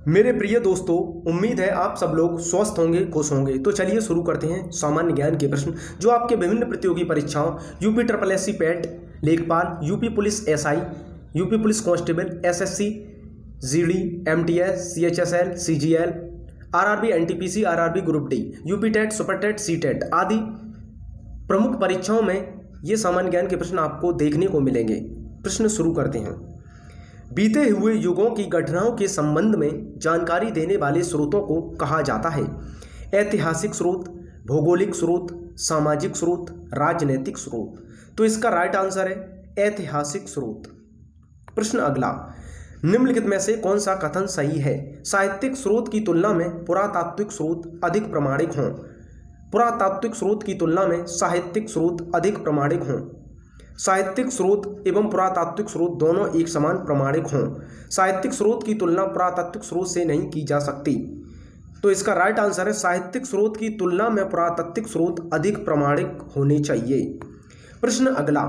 मेरे प्रिय दोस्तों, उम्मीद है आप सब लोग स्वस्थ होंगे, खुश होंगे। तो चलिए शुरू करते हैं सामान्य ज्ञान के प्रश्न जो आपके विभिन्न प्रतियोगी परीक्षाओं यूपी SSC पैट, लेखपाल, UP police SI, UP police constable, SSC GD, MTS, CHSL, CGL, RRB NTPC, RRB group D, UP TET, super TET, CTET आदि प्रमुख परीक्षाओं में ये सामान्य ज्ञान के प्रश्न आपको देखने को मिलेंगे। प्रश्न शुरू करते हैं। बीते हुए युगों की घटनाओं के संबंध में जानकारी देने वाले स्रोतों को कहा जाता है ऐतिहासिक स्रोत, भौगोलिक स्रोत, सामाजिक स्रोत, राजनीतिक स्रोत। तो इसका राइट आंसर है ऐतिहासिक स्रोत। प्रश्न अगला, निम्नलिखित में से कौन सा कथन सही है? साहित्यिक स्रोत की तुलना में पुरातात्विक स्रोत अधिक प्रामाणिक हों। पुरातात्विक स्रोत की तुलना में साहित्यिक स्रोत अधिक प्रामाणिक हों। साहित्यिक स्रोत एवं पुरातात्विक स्रोत दोनों एक समान प्रामाणिक हों। साहित्यिक स्रोत की तुलना पुरातात्विक स्रोत से नहीं की जा सकती। तो इसका राइट आंसर है साहित्यिक स्रोत की तुलना में पुरातात्विक स्रोत अधिक प्रामाणिक होने चाहिए। प्रश्न अगला,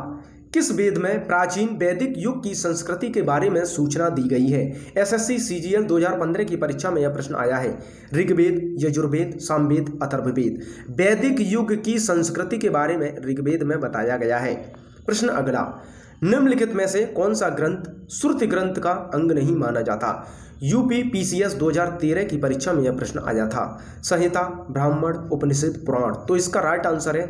किस वेद में प्राचीन वैदिक युग की संस्कृति के बारे में सूचना दी गई है? SSC CGL 2015 की परीक्षा में यह प्रश्न आया है। ऋग्वेद, यजुर्वेद, सामवेद, अथर्ववेद। वैदिक युग की संस्कृति के बारे में ऋग्वेद में बताया गया है। प्रश्न अगला, निम्नलिखित में से कौन सा ग्रंथ श्रुति ग्रंथ का अंग नहीं माना जाता? यूपी PCS 2013 की परीक्षा में यह प्रश्न आया था। संहिता, ब्राह्मण, उपनिषद, पुराण। तो इसका राइट आंसर है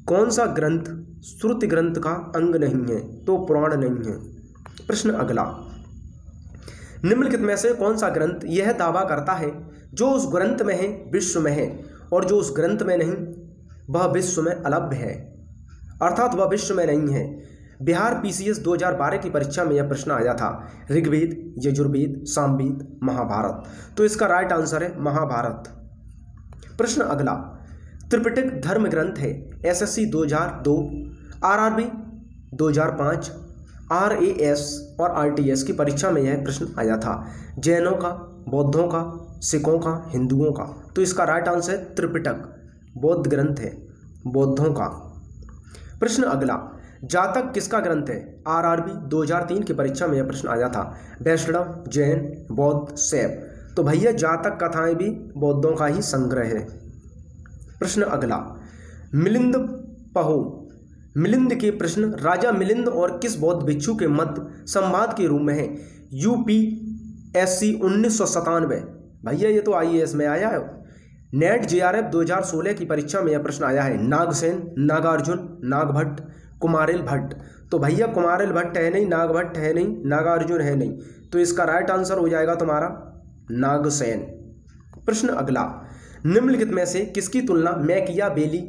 कौन सा ग्रंथ श्रुति ग्रंथ का अंग नहीं है? तो पुराण नहीं है। प्रश्न अगला, निम्नलिखित में से कौन सा ग्रंथ यह दावा करता है जो उस ग्रंथ में है विश्व में है और जो उस ग्रंथ में नहीं वह विश्व में अलभ्य है, अर्थात वह विश्व में नहीं है? बिहार PCS 2012 की परीक्षा में यह प्रश्न आया था। ऋग्वेद, यजुर्वेद, सामवेद, महाभारत। तो इसका राइट आंसर है महाभारत। प्रश्न अगला, त्रिपिटक धर्म ग्रंथ है। SSC 2002, RRB 2005, RAS और RTS की परीक्षा में यह प्रश्न आया था। जैनों का, बौद्धों का, सिखों का, हिंदुओं का। तो इसका राइट आंसर है त्रिपिटक बौद्ध ग्रंथ है, बौद्धों का। प्रश्न अगला, जातक किसका ग्रंथ है? RRB 2003 की परीक्षा में यह प्रश्न आया था। वैष्णव, जैन, बौद्ध, शैव। तो भैया जातक कथाएं भी बौद्धों का ही संग्रह है। प्रश्न अगला, मिलिंद पहो, मिलिंद के प्रश्न राजा मिलिंद और किस बौद्ध भिक्षु के मध्य संवाद के रूप में है? UPSC 1997। भैया ये तो IAS में आया है। नेट JRF 2016 की परीक्षा में यह प्रश्न आया है। नागसेन, नागार्जुन, नागभट्ट, कुमारिल भट्ट। तो भैया कुमारिल भट्ट है नहीं, नागभट्ट है नहीं, नागार्जुन है नहीं। तो इसका राइट आंसर हो जाएगा तुम्हारा नागसेन। प्रश्न अगला, निम्नलिखित में से किसकी तुलना मैकियावेली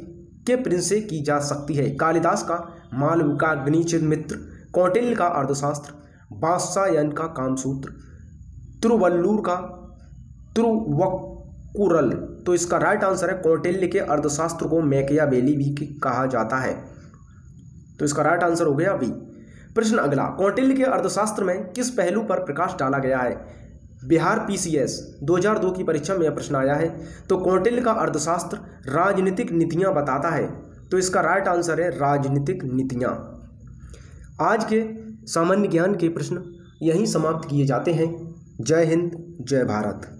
के प्रिंस से की जा सकती है? कालिदास का मालव का अग्निचित्र, कौटिल्य का अर्थशास्त्र, वात्स्यायन का कामसूत्र, तिरुवल्लुर का तिरुवक्कुरल। तो इसका राइट आंसर है कौटिल्य के अर्थशास्त्र को मैकियावेली भी कहा जाता है। तो इसका राइट आंसर हो गया बी। प्रश्न अगला, कौटिल्य के अर्थशास्त्र में किस पहलू पर प्रकाश डाला गया है? बिहार PCS 2002 की परीक्षा में यह प्रश्न आया है। तो कौटिल्य का अर्थशास्त्र राजनीतिक नीतियां बताता है। तो इसका राइट आंसर है राजनीतिक नीतियां। आज के सामान्य ज्ञान के प्रश्न यहीं समाप्त किए जाते हैं। जय हिंद, जय भारत।